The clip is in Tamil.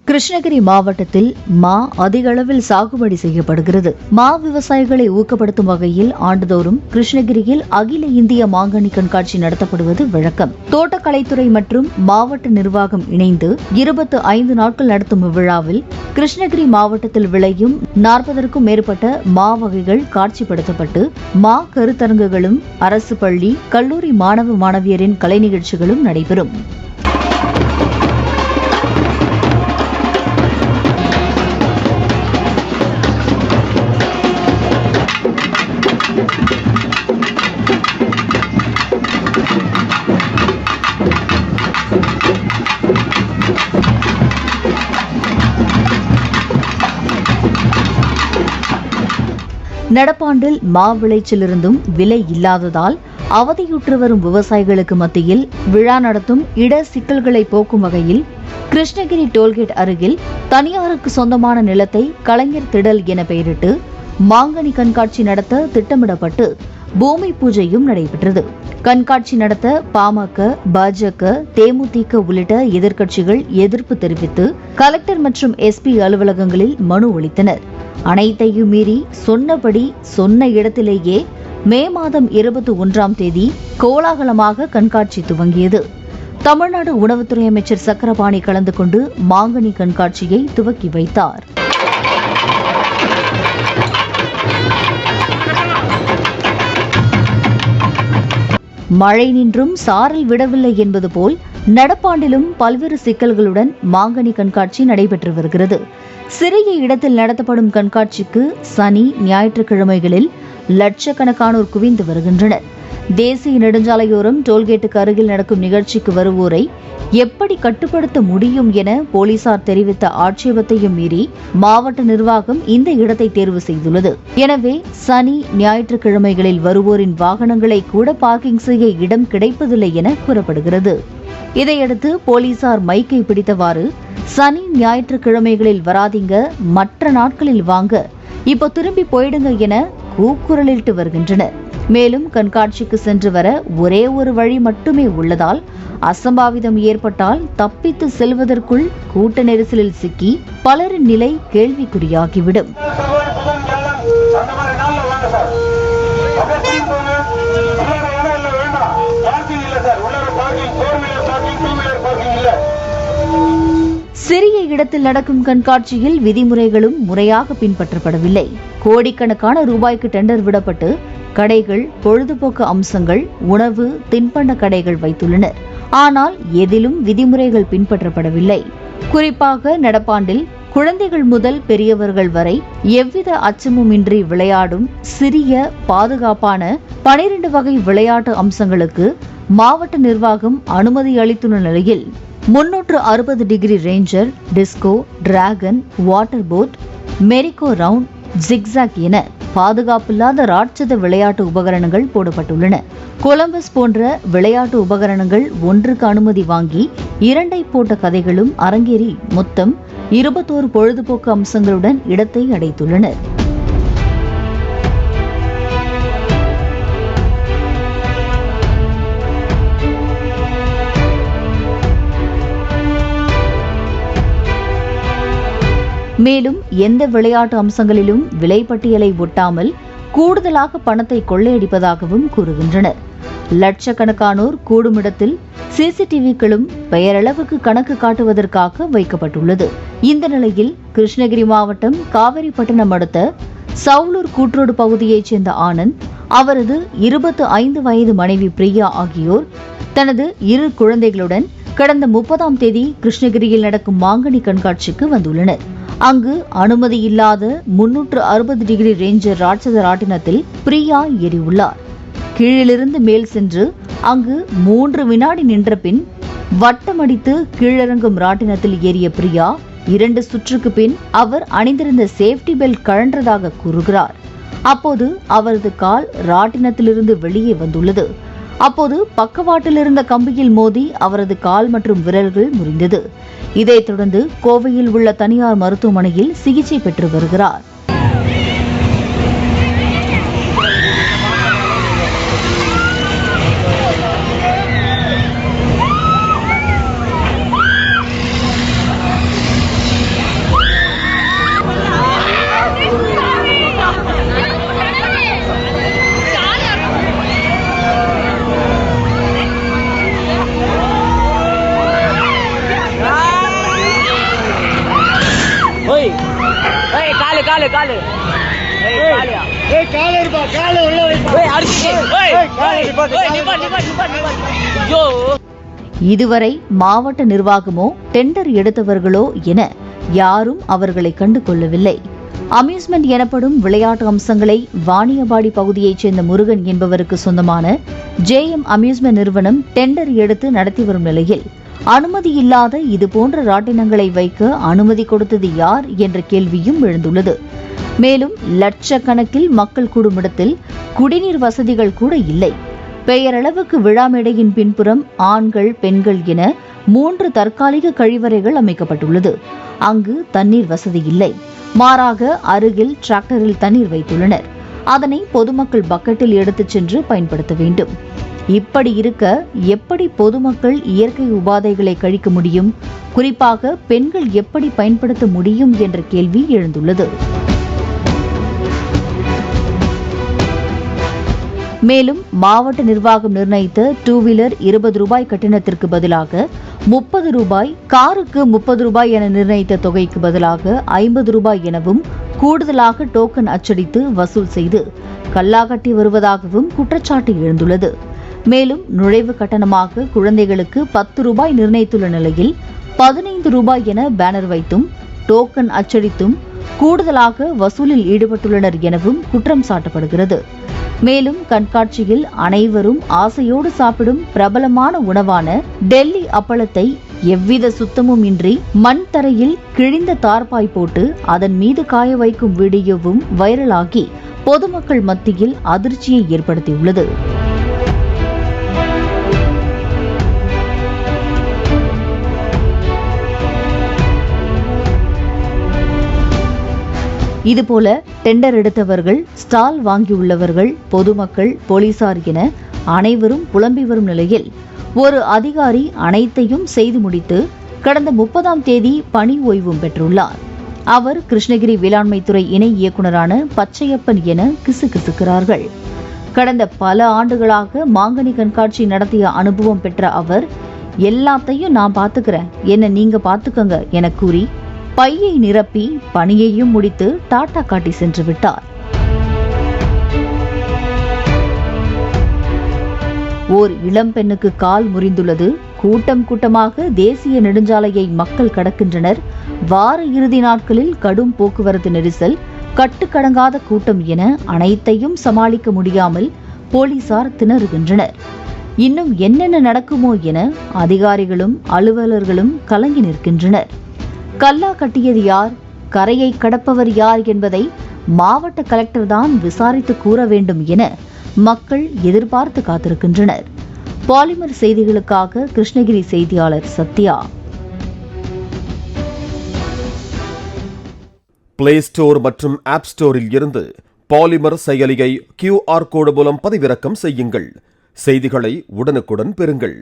கிருஷ்ணகிரி மாவட்டத்தில் மா அதிக அளவில் சாகுபடி செய்யப்படுகிறது. மா விவசாயிகளை ஊக்கப்படுத்தும் வகையில் ஆண்டுதோறும் கிருஷ்ணகிரியில் அகில இந்திய மாங்கனி கண்காட்சி நடத்தப்படுவது வழக்கம். தோட்டக்கலைத்துறை மற்றும் மாவட்ட நிர்வாகம் இணைந்து 25 நாட்கள் நடத்தும் இவ்விழாவில் கிருஷ்ணகிரி மாவட்டத்தில் விளையும் 40க்கும் மேற்பட்ட மா வகைகள் காட்சிப்படுத்தப்பட்டு மா கருத்தரங்குகளும் அரசு பள்ளி கல்லூரி மாணவ மாணவியரின் கலை நிகழ்ச்சிகளும் நடைபெறும். நடப்பாண்டில் மா விளைச்சலிருந்தும் விலை இல்லாததால் அவதியுற்று வரும் விவசாயிகளுக்கு மத்தியில் விழா நடத்தும் இட சிக்கல்களை போக்கும் வகையில் கிருஷ்ணகிரி டோல்கேட் அருகில் தனியாருக்கு சொந்தமான நிலத்தை கலைஞர் திடல் என பெயரிட்டு மாங்கனி கண்காட்சி நடத்த திட்டமிடப்பட்டு பூமி பூஜையும் நடைபெற்றது. கண்காட்சி நடத்த பாமக, பாஜக, தேமுதிக உள்ளிட்ட எதிர்க்கட்சிகள் எதிர்ப்பு தெரிவித்து கலெக்டர் மற்றும் எஸ்பி அலுவலகங்களில் மனு அளித்தனர். அனைத்தையும் மீறி சொன்னபடி சொன்ன இடத்திலேயே மே மாதம் 21ஆம் தேதி கோலாகலமாக கண்காட்சி துவங்கியது. தமிழ்நாடு உணவுத்துறை அமைச்சர் சக்கரபாணி கலந்து கொண்டு மாங்கனி கண்காட்சியை துவக்கி வைத்தார். மழை நின்றும் சாரல் விடவில்லை என்பது போல் நடப்பாண்டிலும் பல்வேறு சிக்கல்களுடன் மாங்கனி கண்காட்சி நடைபெற்று வருகிறது. சிறிய இடத்தில் நடத்தப்படும் கண்காட்சிக்கு சனி, ஞாயிற்றுக்கிழமைகளில் லட்சக்கணக்கானோர் குவிந்து வருகின்றனர். தேசிய நெடுஞ்சாலையோரம் டோல்கேட்டுக்கு அருகில் நடக்கும் நிகழ்ச்சிக்கு வருவோரை எப்படி கட்டுப்படுத்த முடியும் என போலீசார் தெரிவித்த ஆட்சேபத்தையும் மீறி மாவட்ட நிர்வாகம் இந்த இடத்தை தேர்வு செய்துள்ளது. எனவே சனி, ஞாயிற்றுக்கிழமைகளில் வருவோரின் வாகனங்களை கூட பார்க்கிங் செய்ய இடம் கிடைப்பதில்லை என கூறப்படுகிறது. இதையடுத்து போலீசார் மைக்கை பிடித்தவாறு சனி, ஞாயிற்றுக்கிழமைகளில் வராதீங்க, மற்ற நாட்களில் வாங்க, இப்போ திரும்பி போயிடுங்க என கூக்குரலிட்டு வருகின்றனர். மேலும் கண்காட்சிக்கு சென்று வர ஒரே ஒரு வழி மட்டுமே உள்ளதால் அசம்பாவிதம் ஏற்பட்டால் தப்பித்து செல்வதற்குள் கூட்ட நெரிசலில் சிக்கி பலரின் நிலை கேள்விக்குறியாகிவிடும். சிறிய இடத்தில் நடக்கும் கண்காட்சியில் விதிமுறைகளும் முறையாக பின்பற்றப்படவில்லை. கோடிக்கணக்கான ரூபாய்க்கு டெண்டர் விடப்பட்டு கடைகள், பொழுதுபோக்கு அம்சங்கள், உணவு, தின்பண்ட கடைகள் வைத்துள்ளனர். ஆனால் எதிலும் விதிமுறைகள் பின்பற்றப்படவில்லை. குறிப்பாக நடப்பாண்டில் குழந்தைகள் முதல் பெரியவர்கள் வரை எவ்வித அச்சமுமின்றி விளையாடும் சிறிய பாதுகாப்பான 12 வகை விளையாட்டு அம்சங்களுக்கு மாவட்ட நிர்வாகம் அனுமதி அளித்துள்ள நிலையில் 360 degree ranger, disco, dragon, water boat, Marico round, zigzag என பாதுகாப்பில்லாத ராட்சத விளையாட்டு உபகரணங்கள் போடப்பட்டுள்ளன. கொலம்பஸ் போன்ற விளையாட்டு உபகரணங்கள் ஒன்றுக்கு அனுமதி வாங்கி 2 போட்ட கதைகளும் அரங்கேறி மொத்தம் 21 பொழுதுபோக்கு அம்சங்களுடன் இடத்தை அடைத்துள்ளனர். மேலும் எந்த விளையாட்டு அம்சங்களிலும் விலைப்பட்டியலை ஒட்டாமல் கூடுதலாக பணத்தை கொள்ளையடிப்பதாகவும் கூறுகின்றனர். லட்சக்கணக்கானோர் கூடுமிடத்தில் சிசிடிவிக்களும் பெயரளவுக்கு கணக்கு காட்டுவதற்காக வைக்கப்பட்டுள்ளது. இந்த நிலையில் கிருஷ்ணகிரி மாவட்டம் காவிரிப்பட்டினம் அடுத்த சவுலூர் கூட்ரோடு பகுதியைச் சேர்ந்த ஆனந்த், அவரது 25 வயது மனைவி பிரியா ஆகியோர் தனது 2 குழந்தைகளுடன் கடந்த 30ஆம் தேதி கிருஷ்ணகிரியில் நடக்கும் மாங்கனி கண்காட்சிக்கு வந்துள்ளனர். அங்கு அனுமதி இல்லாத 360 டிகிரி ரேஞ்சர் ராட்சத ராட்டினத்தில் பிரியா ஏறியுள்ளார். கீழிலிருந்து மேல் சென்று அங்கு 3 வினாடி நின்ற பின் வட்டமடித்து கீழிறங்கும் ராட்டினத்தில் ஏறிய பிரியா 2 சுற்றுக்கு பின் அவர் அணிந்திருந்த சேஃப்டி பெல்ட் கழன்றதாக கூறுகிறார். அப்போது அவரது கால் ராட்டினத்திலிருந்து வெளியே வந்துள்ளது. அப்போது பக்கவாட்டில் இருந்த கம்பியில் மோதி அவரது கால் மற்றும் விரல்கள் முறிந்தது. இதைத் தொடர்ந்து கோவையில் உள்ள தனியார் மருத்துவமனையில் சிகிச்சை பெற்று வருகிறார். இதுவரை மாவட்ட நிர்வாகமோ டெண்டர் எடுத்தவர்களோ என யாரும் அவர்களை கண்டு கொள்ளவில்லை. அம்யூஸ்மெண்ட் எனப்படும் விளையாட்டு அம்சங்களை வாணியபாடி பகுதியைச் சேர்ந்த முருகன் என்பவருக்கு சொந்தமான JM அம்யூஸ்மெண்ட் நிறுவனம் டெண்டர் எடுத்து நடத்தி வரும் நிலையில் அனுமதி இல்லாத இதுபோன்ற ராட்டினங்களை வைக்க அனுமதி கொடுத்தது யார் என்ற கேள்வியும் எழுந்துள்ளது. மேலும் லட்சக்கணக்கில் மக்கள் கூடும் இடத்தில் குடிநீர் வசதிகள் கூட இல்லை. பெயரளவுக்கு விழா மேடையின் பின்புறம் ஆண்கள் பெண்கள் என 3 தற்காலிக கழிவறைகள் அமைக்கப்பட்டுள்ளது. அங்கு தண்ணீர் வசதி இல்லை. மாறாக அருகில் டிராக்டரில் தண்ணீர் வைத்துள்ளனர். அதனை பொதுமக்கள் பக்கெட்டில் எடுத்துச் சென்று பயன்படுத்த வேண்டும். இப்படி இருக்க எப்படி பொதுமக்கள் இயற்கை உபாதைகளை கழிக்க முடியும்? குறிப்பாக பெண்கள் எப்படி பயன்படுத்த முடியும் என்ற கேள்வி எழுந்துள்ளது. மேலும் மாவட்ட நிர்வாகம் நிர்ணயித்த 2 வீலர் 20 ரூபாய் கட்டணத்திற்கு பதிலாக 30 ரூபாய், காருக்கு 30 ரூபாய் என நிர்ணயித்த தொகைக்கு பதிலாக 50 ரூபாய் எனவும் கூடுதலாக டோக்கன் அச்சடித்து வசூல் செய்து கல்லாகட்டி வருவதாகவும் குற்றச்சாட்டு எழுந்துள்ளது. மேலும் நுழைவு கட்டணமாக குழந்தைகளுக்கு 10 ரூபாய் நிர்ணயித்துள்ள நிலையில் 15 ரூபாய் என பேனர் வைத்தும் டோக்கன் அச்சடித்தும் கூடுதலாக வசூலில் ஈடுபட்டுள்ளனர் எனவும் குற்றம் சாட்டப்படுகிறது. மேலும் கண்காட்சியில் அனைவரும் ஆசையோடு சாப்பிடும் பிரபலமான உணவான டெல்லி அப்பளத்தை எவ்வித சுத்தமும் இன்றி மண் தரையில் கிழிந்த தார்பாய் போட்டு அதன் மீது காய வைக்கும் வீடியோவும் வைரலாகி பொதுமக்கள் மத்தியில் அதிர்ச்சியை ஏற்படுத்தியுள்ளது. இதுபோல டெண்டர் எடுத்தவர்கள், ஸ்டால் வாங்கியுள்ளவர்கள், பொதுமக்கள், போலீசார் என அனைவரும் புலம்பி வரும் நிலையில் ஒரு அதிகாரி அனைத்தையும் செய்து முடித்து கடந்த 30ஆம் தேதி பணி ஓய்வும் பெற்றுள்ளார். அவர் கிருஷ்ணகிரி வேளாண்மைத்துறை இணை இயக்குநரான பச்சையப்பன் என கிசுகிசுக்கிறார்கள். கடந்த பல ஆண்டுகளாக மாங்கனி கண்காட்சி நடத்திய அனுபவம் பெற்ற அவர், எல்லாத்தையும் நான் பாத்துக்கிறேன், என்ன நீங்க பாத்துக்கங்க என கூறி பையை நிரப்பி பணியையும் முடித்து டாட்டா காட்டி சென்று விட்டார். ஓர் இளம் பெண்ணுக்கு கால் முறிந்துள்ளது. கூட்டம் கூட்டமாக தேசிய நெடுஞ்சாலையை மக்கள் கடக்கின்றனர். வார இறுதி நாட்களில் கடும் போக்குவரத்து நெரிசல், கட்டுக்கடங்காத கூட்டம் என அனைத்தையும் சமாளிக்க முடியாமல் போலீசார் திணறுகின்றனர். இன்னும் என்னென்ன நடக்குமோ என அதிகாரிகளும் அலுவலர்களும் கலங்கி நிற்கின்றனர். கல்லா கட்டியது யார், கரையை கடப்பவர் யார் என்பதை மாவட்ட கலெக்டர் தான் விசாரித்து கூற வேண்டும் என மக்கள் எதிர்பார்த்து காத்திருக்கின்றனர். பாலிமர் செய்திகளுக்காக கிருஷ்ணகிரி செய்தியாளர் சத்யா. பிளே ஸ்டோர் மற்றும் ஆப் ஸ்டோரில் இருந்து பாலிமர் செயலியை QR கோடு மூலம் பதிவிறக்கம் செய்யுங்கள். செய்திகளை உடனுக்குடன் பெறுங்கள்.